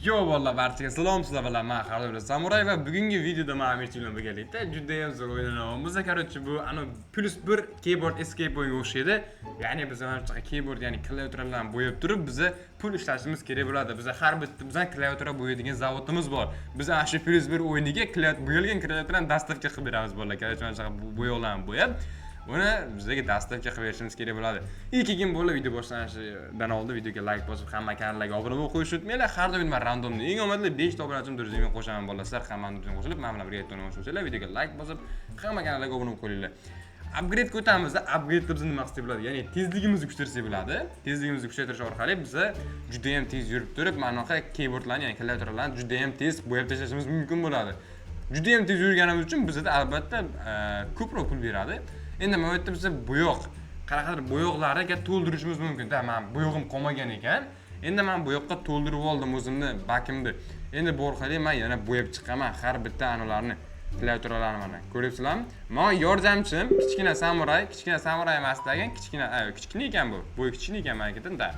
Yo vallahi barchaga salom sizlar bilan men Xalil Samuray va bugungi videoda men Amir bilan birgalikda juda ham zo'r o'ynayapmiz. Короче, bu ana +1 keyboard escape o'yiniga o'xshaydi. Ya'ni biz mana shu keyboard, ya'ni klaviaturalarni bo'yab turib, biz pul ishlashimiz kerak bo'ladi. Biz har bitta klaviatura bo'yaydigan zavodimiz bor. Biz ana shu +1 o'yiniga bo'yalgan klaviaturani dastavka qilib beramiz bolalar. Короче, mana shu bo'yoqlarni bo'yab buni bizga dastavka qilib berishimiz kerak bo'ladi. Keyin bo'lib video boshlanishidan oldin videoga like bosib, hamma kanalga obuna bo'lib qo'yishni unutmanglar. Har doim men randomni eng omadli 5 ta obunachim durustimga qo'shaman bolalar. Hammani durustimga qo'shilib, men bilan birga o'ynashinglar. Videoga like bosib, hamma kanalga obuna bo'lib qo'yinglar. Upgrade ko'tamiz. Upgrade qilib nima qilsak bo'ladi? Ya'ni tezligimizni kuchaytirsak bo'ladi. Tezligimizni kuchaytirish orqali biz juda ham tez yurib turib, mana bunaqa keyboardlarni, ya'ni klaviaturalarni juda ham tez bo'yab tashlashimiz mumkin bo'ladi. Juda ham tez yurganimiz uchun bizga albatta ko'proq pul beradi. Endi men aytdim sizga bo'yoq, qanaqadir bo'yoqlarga to'ldirishimiz mumkin-da. Men bo'yoqim qolmagan ekan. Endi men bo'yoqqa to'ldirib oldim o'zimni bakimni. Endi bu orqali men yana bo'yab chiqaman har bitta anolarni, klaviaturalarni mana. Ko'ryapsizlarmi? Men yordamchim kichkina samuray emasdagan, kichkina ekan bu. Bo'yi kichkina ekan menga-da.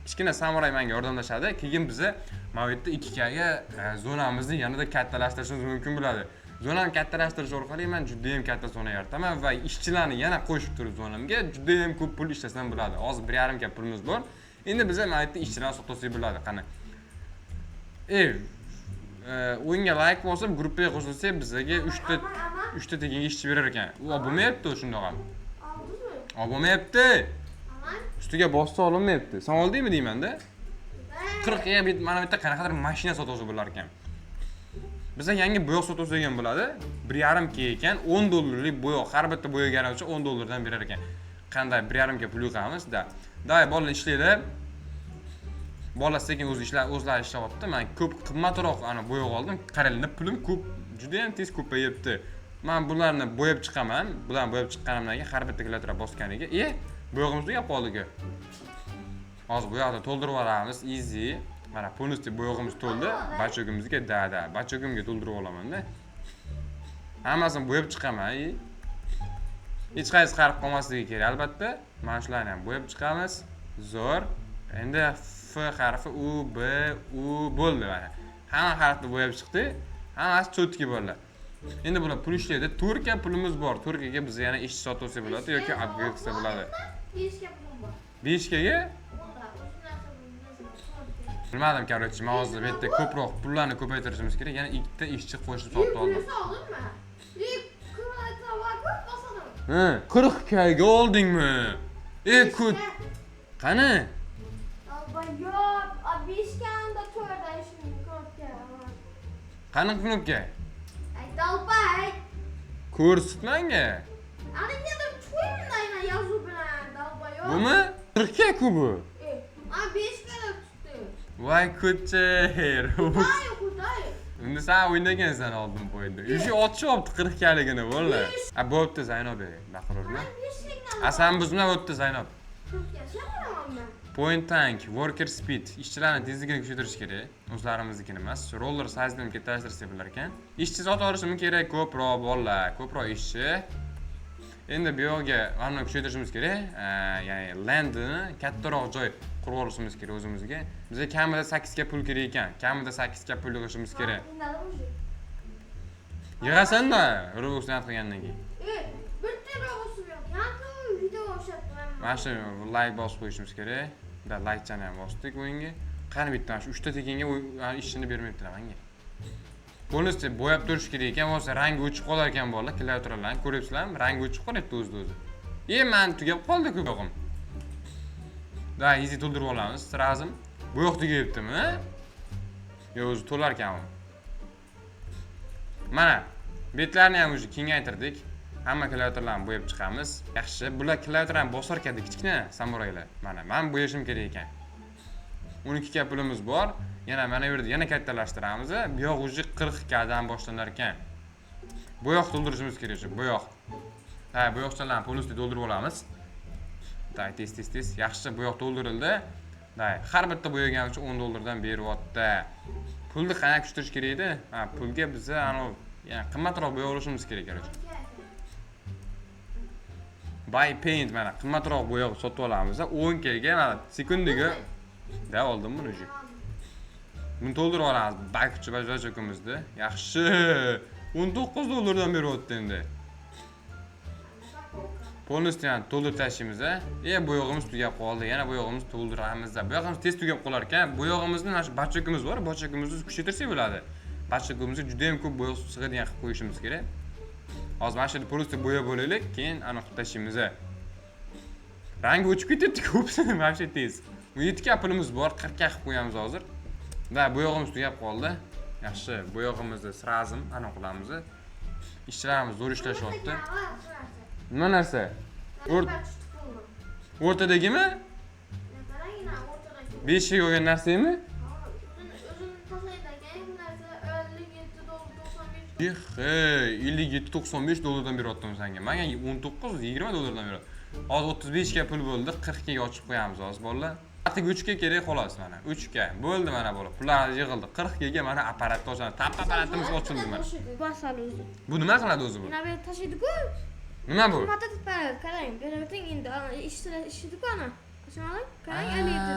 Kichkina samuray menga yordamlashadi. Keyin biz men bu yerda 2 ga zonamizni yanada kattalashtirishimiz mumkin bo'ladi. Zonani kattalashtirish orqali men juda ham katta zona yarataman va ishchilarni yana qo'shib turib zonamga juda ham ko'p pul ishlasam bo'ladi. Hozir 1,5 ga pulimiz bor. Endi biz ham aytdi ishchilarni sotsak bo'ladi. Qani. O'yinga like bosib, gruppaga qo'shilsak bizga 3 ta tekinga ishchi berar ekan. U olmayapti shundoq ham. Oldingmi? Olmayapti. Ustiga bossa olmayapti. Sen oldingmi deyman-da? 40 ga mana bitta qanaqadir mashina sotuvchi bo'lar ekan. Bizga yangi bo'yoq sotuvchi degan bo'ladi. 1,5 ga ekan, $10 bo'yoq. Har bitta bo'yagani uchun $10 dan berar ekan. Qanday 1,5 ga pul yo'qamiz-da. Davay bolalar ishlaydi. Bolalar sekin o'zlari ishlayapti. Men ko'p qimmatroq ana bo'yoq oldim. Qaranglar, pulim ko'p, juda ham tez ko'payibdi. Men bularni bo'yab chiqaman. Bularni bo'yab chiqqanimdan keyin har bitta klaviatura bosganiga, bo'yog'imiz tugab qoldi-ku. Hozir bo'yoqni to'ldirib olamiz, easy. Mana полностью bo'yog'imiz to'ldi. Bachogimizga bachogimga to'ldirib olaman-da. Hammasini bo'yab chiqaman. Hech qaysi farq qolmasligi kerak albatta. Mana shularni ham bo'yab chiqamiz. Zo'r. Endi F harfi U, B, U bo'ldi mana. Hamma harfni bo'yab chiqdi. Hammasi cho'tki bo'ldi. Endi bular pul ishlaydi. Turka pulimiz bor. Turkaga biz yana ishchi sotib olsak bo'ladi yoki upgrade qilsa bo'ladi. 5 ga pulim bor. 5 ga? Bilmadim, короче, men hozir bu yerda ko'proq pullarni ko'paytirishimiz kerak. Yana 2 ta ishchi qo'shib sotib oldim. 40 ga oldingmi? Kut. Qani? Yo'q, 5 ga unda 4 ayshim knopka. Qani knopka? Dalbay. Ko'rsat menga. Ana nimadir cho'yimdayman yozuv bilan dalbay. Bumi? 40 ga ku bu. Ana 5 ga tutdi. Voy ko'chir. Xuday. Endi sen o'ynagansan oldin bo'yda. O'sha otishyapti 40 galigini bo'ldi. Bo'pti Zaynob, baqirurma. Sen buzma o'tdi Zaynob. Point tank, worker speed, ishchilarni tezligini kuchaytirish kerak. O'zlarimiznikini emas, roller size-ni kattalashtirsak bo'lar ekan. Ishchi sotib olishimiz kerak, ko'proq bolalar, ko'proq ishchi. Endi bu yerga mana kuchaytirishimiz kerak. Ya'ni landni kattaroq joy qurib olishimiz kerak o'zimizga. Bizga kamida 8 ga pul kerak ekan. Kamida 8 ga pul yig'ishimiz kerak. Yig'asan-da, Robloxdan qilgandan keyin. Bitta Robloxim yo'q. Yangi video boshladim. Mana shu like bosib qo'yishimiz kerak. Da like chani ham bosdik o'yinga. Qani bitta shu 3 ta tekinga ishini bermayaptilar menga. Bo'lsa bo'yab turish kerak ekan, bo'lsa rangi o'chib qolar ekan bolalar, klaviaturalarni ko'ryapsizlarmi? Rangi o'chib qolyapti o'zi. Men tugab qoldi-ku bo'yoqim. Da, easy to'ldirib olamiz. Srazim. Bo'yoq tugayaptimi? Yo'q, o'zi to'lar ekan. Mana, betlarni ham o'zi kengaytirdik. Hamma klaviaturalarni bo'yab chiqamiz. Yaxshi, bular klaviaturani bosar ekan kichkina samuraylar. Mana, men bo'yashim kerak ekan. 12 ga pulimiz bor. Yana mana bu yerda yana kattalashtiramiz. Bu yoq o'zi 40 gadan boshlanar ekan. Bo'yoq to'ldirishimiz kerak shu, bo'yoq. Bo'yoqchalarni полностью to'ldirib olamiz. Tez. Yaxshi, bo'yoq to'ldirildi. Har bitta bo'yagan uchun $10 dan beryapti. Pulni qanaqa kuchtirish kerak edi? Pulga biz ana yana qimmatroq bo'yoq olishimiz kerak ekan. Buy paint mana qimmatroq bo'yoq sotib olamiz. 10 ga mana sekundiga da oldim buni o'zi. Buni to'ldirib olamiz. Bakchi bajochimizni. Yaxshi. 19 dollardan beryapti endi. Polностью ham to'ldirib tashlaymiz a. Bo'yog'imiz tugab qoldi. Yana bo'yog'imizni to'ldiramiz. Bo'yog'imiz tez tugab qolar ekan. Bo'yog'imizni mana shu bachakimiz bor. Bachakimizni kuchaytirsak bo'ladi. Bachakimizga juda ham ko'p bo'yoq sig'adigan qilib qo'yishimiz kerak. Hozir mana shu yerda polностью bo'yab olaylik, keyin ana qilib tashlaymiz a. Rangi o'chib ketdi ko'psini, mana shu tez. 7 ta pulimiz bor, 40 ta qilib qo'yamiz hozir. Va bo'yog'imiz tugab qoldi. Yaxshi, bo'yog'imizni srazim ana qilamiz. Ishchilarimiz zo'r ishlashyapti. Nima narsa? O'rtadagimi? 5 ga olgan narsami? Hey, 57.95 dollardan beryaptim senga. Menga 19-20 dollardan beryapti. Hozir 35 ga pul bo'ldi, 40 ga ochib qo'yamiz hozir bolalar. Artık 3 ga kerak xolos mana. 3 ga bo'ldi mana bola. Pullar yig'ildi. 40 ga mana apparatni ochamiz. Tap apparatimiz ochildi mana. Basal o'zi. Bu nima qiladi o'zi bu? Mana bu tashlaydi-ku. Nima bu? Nima deb beradi? Qarang, berating endi ishlaydi-ku ana. Qachon? Qarang, eliydi.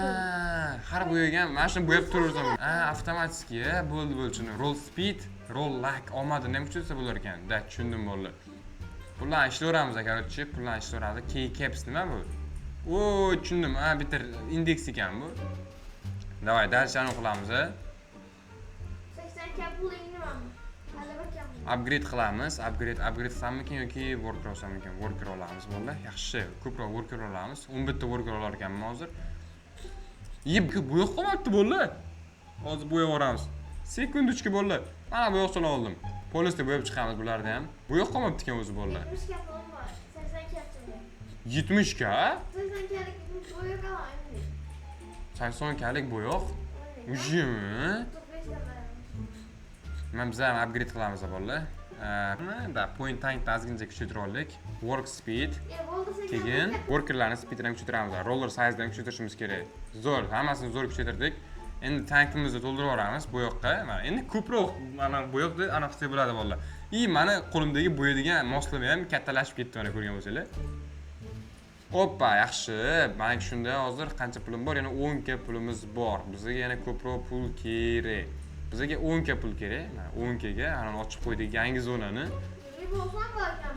Har bo'yagan, mana shuni bo'yab turaversan. Avtomatik, bo'ldi shuni. Roll speed, roll lag olmadi, nima kuchaysa bo'lar ekan. Da, tushundim bo'ldi. Pullarni ishlayveramiz, короче, pullarni ishlayveramiz. Keycaps nima bu? O, tushundim. Bitta indeks ekan bu. Davay, darslarni qilamiz. 80 ga puling nimami? Upgrade qilamiz. Upgrade qilsammikin yoki worker olsammikin? Worker olamiz bo'ldi. Yaxshi, ko'proq worker olamiz. 11 ta worker olar ekanman hozir. Bo'yoq qolmabdi bo'ldi. Hozir bo'yab yuboramiz. Sekundichka bo'ldi. Mana bo'yoqchani oldim. Polностью bo'yab chiqamiz bularni ham. Bo'yoq qolmabdi ekan o'zi bo'ldi. 70 ga pulim bor. 80 ga. 70 ga? 80 galik bo'yoq olaman. 80 galik bo'yoq? Ujimi? 45 ga beramiz. Men biz ham upgrade qilamiz bolalar. Da point tank tazgincha kuchaytira oldik. Work speed. Keyin workerlarning speedini kuchaytiramiz. Roller size'ni kuchaytirishimiz kerak. Zo'r, hammasini zo'r kuchaytirdik. Endi tankimizni to'ldirib yuboramiz bo'yoqqa. Mana endi ko'proq mana bo'yoqni ana qilsak bo'ladi bolalar. Mana qo'limdagi bo'yadigan moslama ham kattalashib ketdi mana ko'rgan bo'lsanglar. Hoppa, yaxshi. Mana shunda hozir qancha pulim bor? Yana 10 ga pulimiz bor. Bizga yana ko'proq pul kerak. Bizga 10 ga pul kerak. Mana 10 ga ana ochib qo'ydik yangi zonani. Revolsan bor ekan,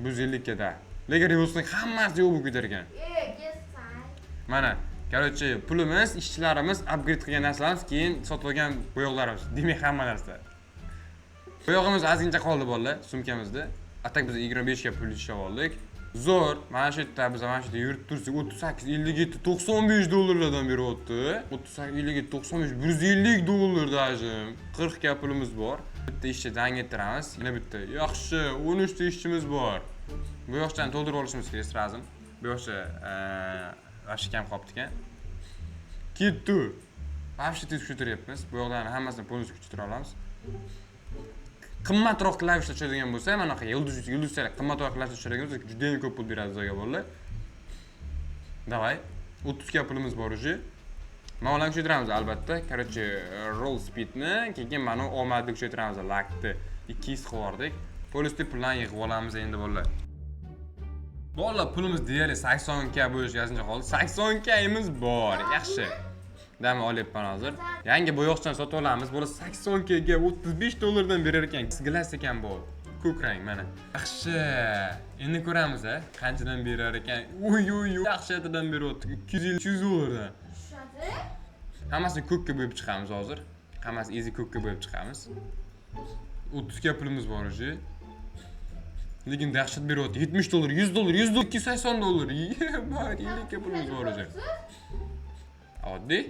150 ga. 150 ga. Lekin Revolsning hammasi yo'q bo'lib ketar ekan. Kesay. Mana, короче, pulimiz, ishchilarimiz, upgrade qilgan narsalarimiz, keyin sotib olgan bo'yoqlarimiz. Demak, hamma narsa. Bo'yog'imiz ozgincha qoldi bolalar, sumkamizda. Atak biz 25 ga pul ishlab oldik. Zo'r. Mana shu yerda biz mana shu yerda yurib tursak 38, 57, 95 dollarlardan beryapti. 38, 57, 95, 150 dollar dajim. 40 ga pulimiz bor. Bitta ishchi davom ettiramiz. Yana bitta. Yaxshi, 13 ta ishchimiz bor. Bo'yoqchani to'ldirib olishimiz kerak lazım. Bo'yoqcha vashka ham qolibdi ekan. Ketdi. Vashka tez kuchaytiryapmiz. Bo'yoqlarni hammasini polностью kuchaytira olamiz. Qimmatroq klavish tushadigan bo'lsa, mana bunaqa yulduzchalar qimmatroq klavish tushadigan bo'lsa, juda ham ko'p pul beradi bizga bolalar. Davay. 30 ga pulimiz bor уже. Mana ularni kuchaytiramiz albatta. Короче, roll speedni, keyin mana omadni kuchaytiramiz, lagni 200 qilib yubordik. Polностью pullarni yig'ib olamiz endi bolalar. Bolalar pulimiz deyarli 80 ga bo'lish yozincha qoldi. 80 gamiz bor. Yaxshi. Dam olyapman hozir. Yangi bo'yoqchani sotib olamiz. Bo'la 80 ga 35 dollardan berar ekan. Glas ekan bu. Ko'k rang mana. Yaxshi. Endi ko'ramiz qanchadan berar ekan. Uy, yaxshiyatidan beryapti. 250 dollardan. Tushadi. Hammasini ko'kka bo'yab chiqamiz hozir. Hammasi easy ko'kka bo'yab chiqamiz. 30 ga pulimiz bor уже. Lekin dahshat beryapti. 70 dollar, 100 dollar, 100 dollar, 280 dollar. Bor, 50 ga pulimiz bor уже. Oddiy.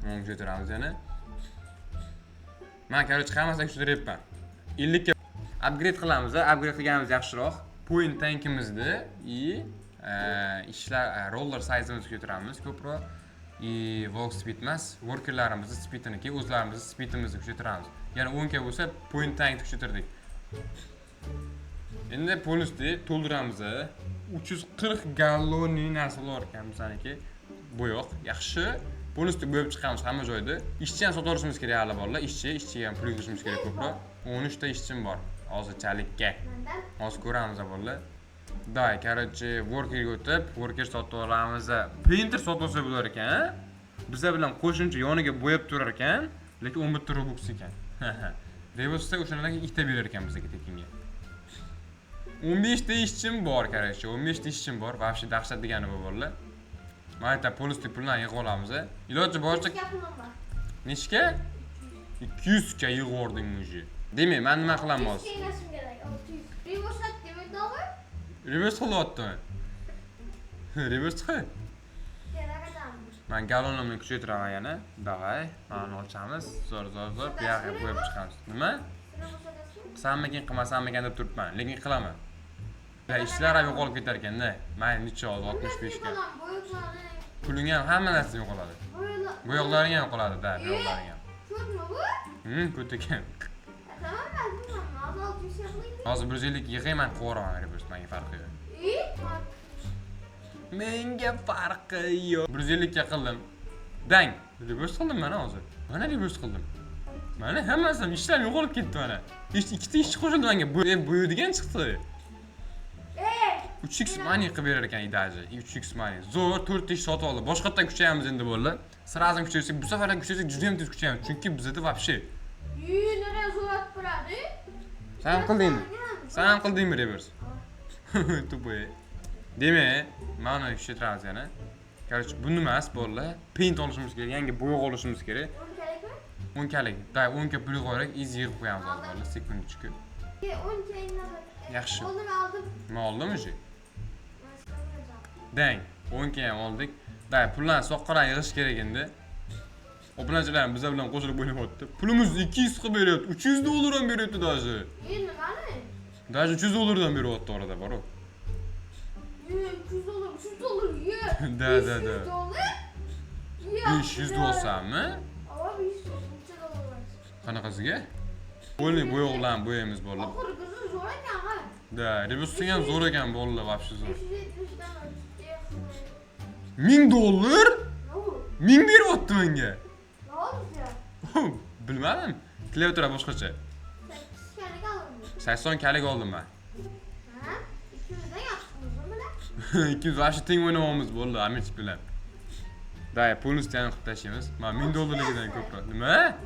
O'ng ko'taramiz yana. Men короче hammasini tushuntiryapman. 50 ga upgrade qilamiz, upgrade qilganimiz yaxshiroq. Point tankimizni ishlar roller size'imizni ko'taramiz ko'proq. Walk speed emas, workerlarimizni speedini, keyin o'zlarimizni speedimizni kuchaytiramiz. Yana 10 ga bo'lsa point tankni kuchaytirdik. Endi polностью to'ldiramiz. 340 gallonli narsa bor ekan bizaniki. Bo'yoq, yaxshi. Polностью bo'yab chiqamiz hamma joyda. Ishchi ham sotib olishimiz kerak hali bolalar. Ishchi ham pul yig'ishimiz kerak ko'proq. 13 ta ishchim bor hozirchalikka. Hozir ko'ramiz bolalar. Day, короче, workerga o'tib, worker sotib olamiz. Printer sotib olsa bo'lar ekan, bize bilan qo'shimcha yoniga bo'yab turar ekan, lekin 11 ta Robux ekan. Revers'da o'shalarga ikkita berar ekan bizga tekinga. 15 ta ishchim bor, короче, 15 ta ishchim bor. Вообще dahshat degani bu bolalar. Mana bitta polisi pullarni yig'ib olamiz. Iloji boricha nechga? 200 ga yig'ib ording o'zi. Demak, men nima qilaman hozir? Reverse qilyapti. Reverse qil. Men galonimni kuchaytiraman yana. Davay, mana ochamiz. Zo'r bu yoqqa qo'yib chiqamiz. Nima? Qilsammikin, qilmasammikin deb turibman, lekin qilaman. Ya ishlar ham yo'qolib ketar ekanda. Men necha hozir 65 ga. Puling ham hamma narsa yo'qoladi. Bo'yoqlaring ham yo'qoladi, da, bo'yoqlaring ham. Ko'pmi bu? Ko'p ekan. Tamam, Hozir 150 yig'ayman, qo'raman reverse, menga farqi yo'q. Menga farqi yo'q. 150 ga qildim. Dang, reverse qildim mana hozir. Mana reverse qildim. Mana hammasi ishlar yo'qolib ketdi mana. Hech ikkita ishchi qo'shildi menga. Bo'yadigan chiqdi. 3x money qilib berar ekan idaji. 3x money. Zo'r 4 ish sotib oldi. Boshqatdan kuchayamiz endi bo'ldi. Sразу kuchaysak, bu safar ham kuchaysak juda ham tez kuchayamiz. Chunki bizda вообще. Nereye zo'r turadi? Sen ham qildingmi? Sen ham qildingmi reverse? Tupoy. Demak, mana ishlatamiz yana. Короче, bu nima emas bo'ldi. Paint olishimiz kerak, yangi bo'yoq olishimiz kerak. 10 kalik. Da 10 ga pul qo'yib, easy yig'ib qo'yamiz hozir bo'ldi. Sekundachku. 10 kayinlar. Yaxshi. Oldim. Nima oldimi o'zi? Dang, 10 ga ham oldik. Da pullarni soqqadan yig'ish kerak endi. Obunachilar bizlar bilan qo'shilib o'ynayapti. Pulimiz 200 qilib beryapti, 300 dollar ham beryapti daji. Endi qani? Daji 300 dollardan beryapti orada, bor-ku. 200 dollar, 300 dollar. Da. 500 dollar. 500 dollarmi? Ava 500 dollar. Qanaqasiga? Bo'ldi, bo'yoqlarni bo'yaymiz bo'ldi. Oxiri qizi zo'r ekan, ha. Da, reverse ham zo'r ekan bo'ldi, вообще zo'r. 570 dan. 1000 dollar? Ne oldu? 1000 beryapti menga. Ne oldu ya? Bilmadim. Klaviatura boshqacha. 80 kalik oldim men. Ha? 200 dan yaxshi 200 вообще teng o'ynayapmiz bo'ldi, Amich bilan. Da, pulni qilib tashlaymiz. Men 1000 dollarligidan ko'proq. Nima?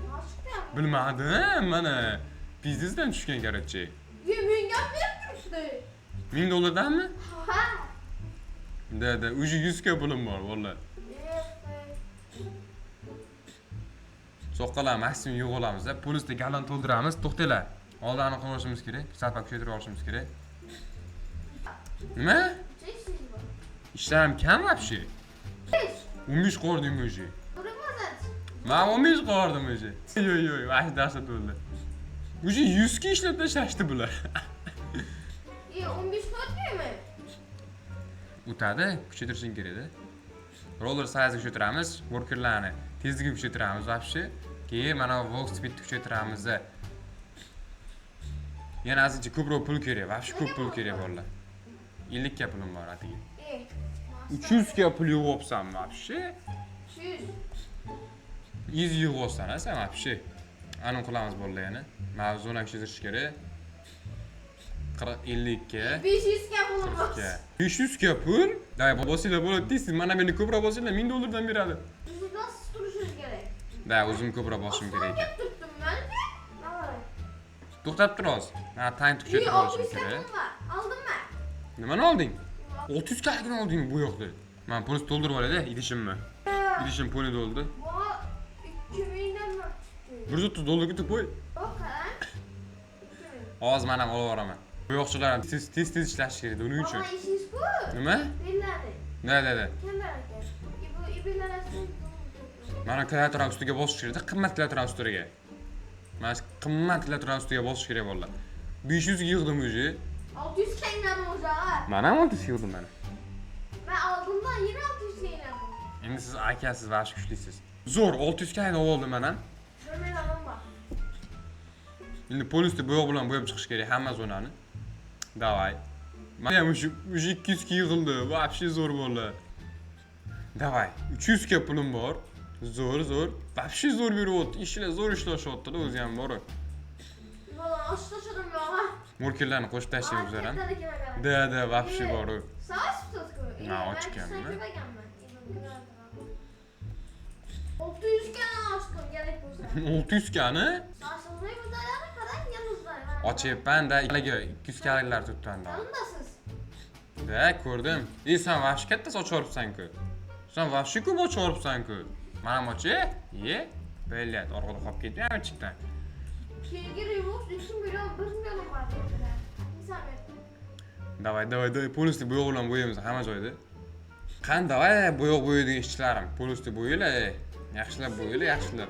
Bilmadim, mana biznesdan tushgan короче. Menga beribdi. 1000 dollardanmi? Ha. Da, уже 100 ga pulim bor, vallahi. Soqqalar maksimum yig'ib olamiz, pulni galon to'ldiramiz. To'xtanglar. Oldin aniq qilishimiz kerak, salpa kuchaytirib olishimiz kerak. Nima? İşlerim kam вообще. 15 qo'rdim o'zi. Men 15 qo'rdim o'zi. Yo'q, vaqt dahshat bo'ldi. O'zi 100 ga ishlab tashlashdi bular. 15 qo'rdingmi? O'tadi, kuchaytirishing kerak-da. Roller size kuchaytiramiz, workerlarni tezligini kuchaytiramiz вообще. Keyin mana walk speed kuchaytiramiz. Yana azizcha ko'proq pul kerak, вообще ko'p pul kerak bolalar. 50 ga pulim bor atigi. 300 ga pul yig'ibsan вообще. 100 yig'ibsan, sen вообще. Aniq qilamiz bolalar yana. Mavzuni kuchaytirish kerak. 50 ga 500 ga pulim bor. 500 ga pul? Day, bosinglar bo'ladi deysiz. Mana meni ko'proq bosinglar 1000 dollardan beradi. Siz nasıl turishingiz kerak? Da, o'zim ko'proq bosishim kerak ekan. Tutdim men. To'xtab tur hozir. Ha, tank kuchaytirib olishim kerak. Aldimmi? Nimani olding? 600 kaligini olding bu yoqda. Men pulni to'ldirib olay-da, idishimmi? Idishim pulni to'ldi. Bu 2000 dan tutdi. 130 dollarga qo'y. O qarang. Hozir men ham olib boraman. Bu yoqchilar ham tez ishlash kerak, uning uchun. Mana ishingiz ku. Nima? Belladi. Da. Kimlar aka? Bu iblar asli. Mana klaviatura ustiga bosish kerak, qimmat klaviatura ustiga. Mana qimmat klaviatura ustiga bosish kerak bo'ldi. 500 ga yig'dim o'zi. 600 kaynadim o'zi. Mana 600 yig'dim mana. Men oldimdan yine 600 kaynadim. Endi siz akasiz va kuchlisiz. Zo'r 600 ga oldim mana. Men olaman. Endi polisni bo'yoq bilan bo'yab chiqish kerak hamma zonani. Davay. Mana ham shu 200 ga yig'ildi. Вообще zo'r bo'ldi. Davay. 300 ga pulim bor. Zo'r. Вообще zo'r beryapti. Ishlar zo'r ishlashyapti-da, o'zi ham bor. Bana açlaşırım ya. Workerlarni qo'shib tashlaymiz ham. Da, вообще bor. Savaş tutku. Ha, ochganmi? 600 tane aşkım gerek olsa. 600 kani? Saçmalıyı buzdaylarına kadar yanınızdayım. Ochayapman da 200 kaloriylar tutganda. Yanındasınız. Da ko'rdim. Sen vahsh katta soch olibsan-ku. Sen vahsh ko'p och olibsan-ku. Mana mochi, ye. Bellat, orqada qolib ketmayapmi chiqdan. Keyingi Revox 2 milyon 1 milyon var dediler. Misal Давай, полностью bo'yoq bilan bo'yaymiz hamma joyda. Qani, давай bo'yoq bo'yaydigan ishchilarim, полностью bo'yaylar. Yaxshilab bo'yaylar, yaxshilab.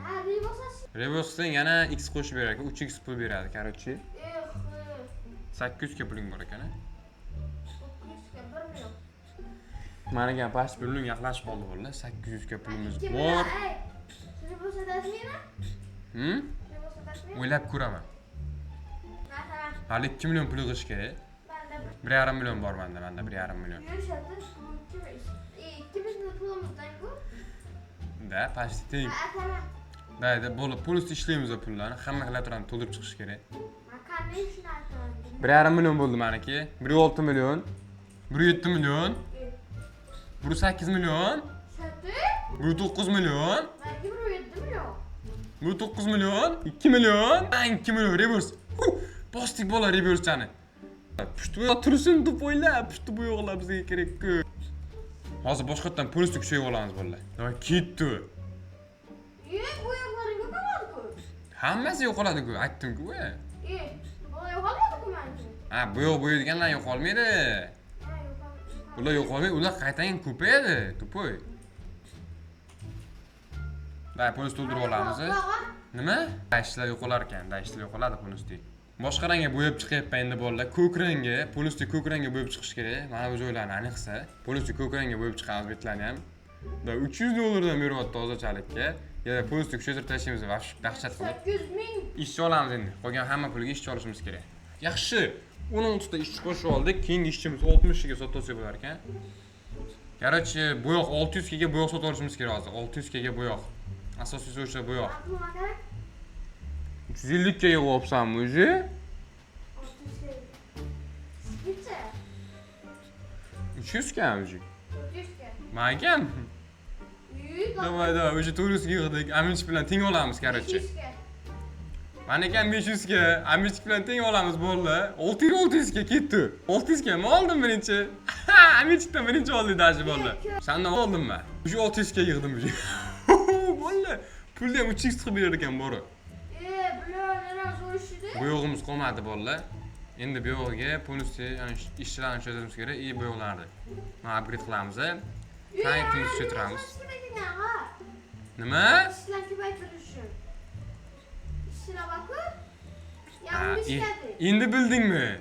Ha Revox Revoxdan yana X qo'shib berar ekan, 3x pul beradi, короче. 800 ga puling bor ekan. 900 ga 1 milyon. Mana ga past puling yaqinlashib qoldi bolalar. 800 ga pulimiz bor. Revox adasmiymi? Revox adasmiymi? O'ylab ko'raman. Masalan, Hali 2 million pul yig'ish kerak. banda 1,5 million bor menda 1,5 million. yurishadi. İkimiz de pulumuzdan bu. Da, past teng. Tamam. Dayda, bo'lib, полностью ishlaymiz pullarni. Hamma xilatorini to'ldirib chiqish kerak. Qanday ishni aytaman? 1,5 million bo'ldi meniki. 1,6 million. 1,7 million. 1,8 million. Şöyle. 1,9 million. Belki buraya 7 milyon. 1,9 million. 2 million. 2 million reverse. Bostik bola reverse chani. Pushti bo'yoq tursin deb o'ylab, pushti bo'yoqlar bizga kerak-ku. Hozir boshqatdan polisi kuchayib olamiz bolalar. Davay ketdi. Bu yo'qlari yo'qoladi-ku. Hammasi yo'qoladi-ku, aytdim-ku. Bu yo'qoladi-ku menga. Ha, bo'yoq bo'yaydiganlar yo'qolmaydi. Ha, yo'qoladi. Ular yo'qolmaydi, ular qaytadan ko'payadi, tupoy. Davay polis to'ldirib olamiz. Nima? Dashlar yo'qolar ekan, dashlar yo'qoladi polisda. Boshqa rangga bo'yab chiqyapman endi bolalar. Ko'k rangga, polisda ko'k rangga bo'yab chiqish kerak. Mana bu joylarni aniqsa, polisda ko'k rangga bo'yab chiqamiz betlarni ham. Da 300 dollardan beryapti tozachalikka. Ya polisda kuchaytirib tashlaymiz, vahsh dahshat qilib. 800 ming. Ishchi olamiz endi. Qolgan hamma pulga ishchi olishimiz kerak. Yaxshi. 16 ta ishchi qo'shib oldik. Keyingi ishchimiz 60 ga sotsa bo'lar ekan. Короче, bo'yoq 600 ga bo'yoq sotib olishimiz kerak hozir. 600 ga bo'yoq. Asosiysi o'sha bo'yoq. 350 ga yig'ibsanmi o'zi? 600 ga. Necha? 300 ga o'zi. 400 ga. Magam. Давай. Давай, o'sha 400 ga yig'dik. Aminch bilan teng olamiz, короче. 500 ga. Mana ekan 500 ga, Aminch bilan teng olamiz bo'ldi. 600 ga ketdi. 600 ga mi oldim birinchi? Aminchdan birinchi oldi dashi bo'ldi. Sendan oldimmi? O'sha 600 ga yig'dim o'zi. Bo'ldi. Pulni ham 3x qilib berar ekan bori. Bular so'rashdi. Bo'yog'imiz qolmadi bolalar. Endi bu yo'g'iga polisi, ya'ni ishchilarni tushirishimiz kerak. Bu yo'g'larni. Mana upgrade qilamiz. Tankimizni tushiramiz. Nima? İşçiler ko'paytirish uchun. İşçiler bakın. Ha, Yanlış geldi. Endi bildingmi?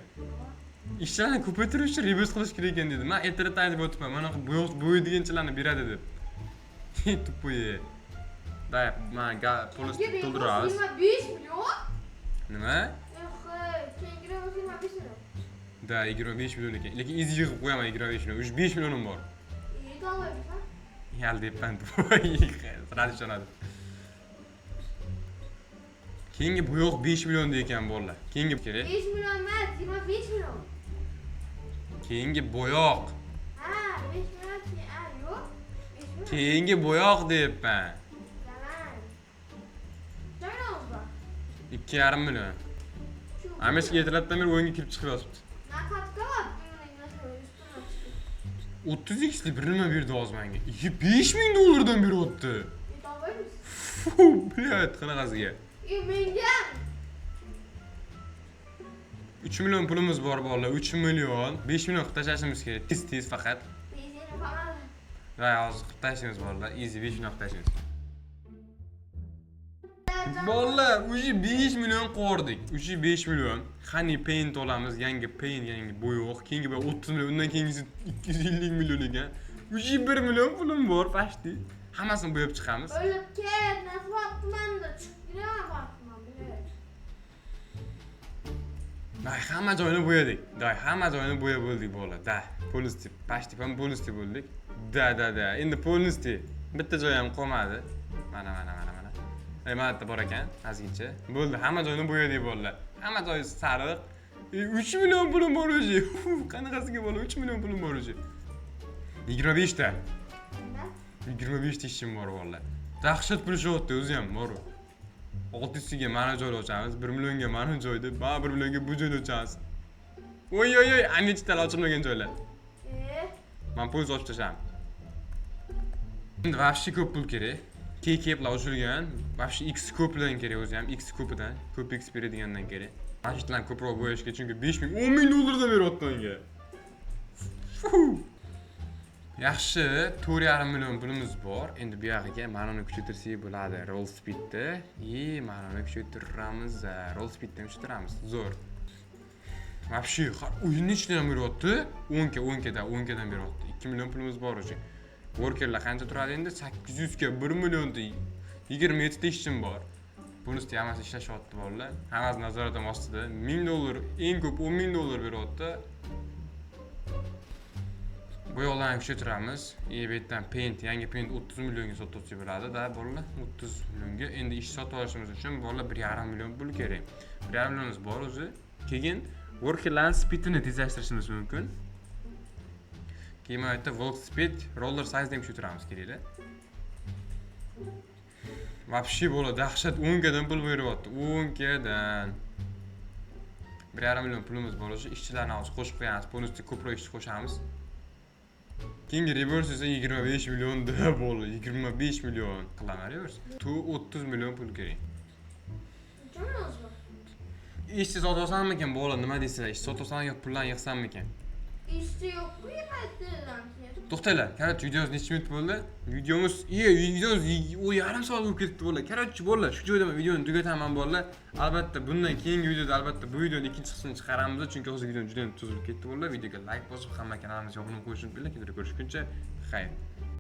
Ishchilarni ko'paytirish uchun reverse qilish kerak ekan dedi. Men ertalab aytib o'tibman. Mana bo'yoq bo'yaydiganchilarni beradi deb. Tupoye. Dayap, mana polis to'ldiramiz. 25 milyon. Nima? Kengire 25 milyon. Da 25 million ekan. Lekin izi yig'ib qo'yaman 25 million. 5 millionim bor. İyi de alayım ha. Yal deyapman. Sirali ishonadi. Keyingi bo'yoq 5 million ekan bolalar. Keyingi kerak. 5 milyon emas, 25 milyon. Keyingi bo'yoq. Ha, 5 milyon ki, ha yok. 5 milyon. Keyingi bo'yoq deyapman. Tamam. Söyle oldu. 2,5 million. Amashga ertalabdan beri o'yinga kirib chiqib yotibdi. Nakatka var. Bunun nasıl üstüne çıktı. 30 x'li bir nima berdi hozir menga. 5000 dollardan beryapti. İyi de alayım mısın? Blyad, qanaqasiga? İyi mengen. 3 million pulimiz bor bolalar, 3 million. 5 million qilib tashlashimiz kerak. Tez faqat. Bezini falan. Va hozir qilib tashlashimiz bolalar. Easy 5 million qilib tashlaymiz. Bolalar, o'zi 5 million qo'rdik. O'zi 5 million. Qani paint olamiz, yangi paint, yangi bo'yoq. Keyingi 30 million, undan keyingisi 250 million ekan. O'zi 1 million pulim bor, pashti. Hammasini bo'yab chiqamiz. Öyle ket, nasıl baktım ben de çıktı ya baktım bile. Day, hamma joyini bo'yadik. Day, hamma joyini bo'yab bo'ldik bolalar. Da, polisi, pashti ham polisi bo'ldik. Da. Endi polisi bitta joy ham qolmadi. Mana. Mana bor ekan, azgincha. Bo'ldi, hamma joyini bo'yadik bolalar. Hamma joyi sariq. 3 million pulim bor o'zi. Qanaqasiga bola 3 million pulim bor o'zi. 25 ta. 25 ta ishim bor bolalar. Dahshat pul shoddi o'zi ham bor. 600 ga mana joy ochamiz, 1 millionga mana joyda, mana 1 millionga bu joyni ochamiz. Oy oy oy, ancha tal ochilmagan joylar. Men pul ochib tashladim. Endi vaqti ko'p pul kerak. Keyplar ochilgan, vaqti X ko'pdan kerak o'zi ham, X ko'pidan, ko'p X beradigandan kerak. Mashinalarni ko'proq bo'yashga chunki 5 ming, 10 ming dollardan beryapti unga. Yaxshi, 4,5 million pulimiz bor. Endi bu yoqqa mana uni kuchaytirsak bo'ladi. Roll speedni, mana uni kuchaytiramiz. Roll speedni kuchaytiramiz. Zo'r. Vaqti o'yin ichidan beryapti. 10 dan beryapti. 2 million pulimiz bor o'sha. Workerlar qancha turadi endi? 800 ga 1 millionda 27 ta ishchim bor. Bunisi hammasi ishlashyapti bolalar. Hammasi nazoratim ostida. 1000 dollar, eng ko'p 10 ming dollar beryapti. Bu yo'ldan kuchaytiramiz. Bu yerdan paint, yangi paint 30 millionga sotuvchi bo'ladi da bolalar. 30 millionga. Endi ish sotib olishimiz uchun bolalar 1,5 million pul kerak. 1,5 millionimiz bor o'zi. Keyin workerlarning speedini tezlashtirishimiz mumkin. Keyin mana yerda work speed, roller size ham kuchaytiramiz keraklar. Вообще bo'ladi, dahshat 10 gadan pul beryapti. 10 gadan. 1,5 million pulimiz bor o'zi. Ishchilarni hozir qo'shib qo'yamiz. Bonusga ko'proq ishchi qo'shamiz. Keyingi reverse esa 25 million da bo'ldi. 25 million qilamiz reverse. 30 million pul kerak. Ishchi sotasanmikan bo'ladi, nima deysiz? Ishchi sotasan yoki pullarni yig'sanmikan? İşte yok bu yemeklerden ki. To'xtanglar, qarang, videomiz necha minut bo'ldi? Videomiz, o yarim soat bo'lib ketdi bolalar. Qarang, bolalar, shu joyda men videoni tugataman bolalar. Albatta, bundan keyingi videoda albatta bu videoning ikkinchi qismini chiqaramiz, chunki hozir video juda ham cho'zilib ketdi bolalar. Videoga like bosib, hamma kanalimizga obuna bo'lib qo'yishni unutmanglar. Ko'rishguncha, xayr.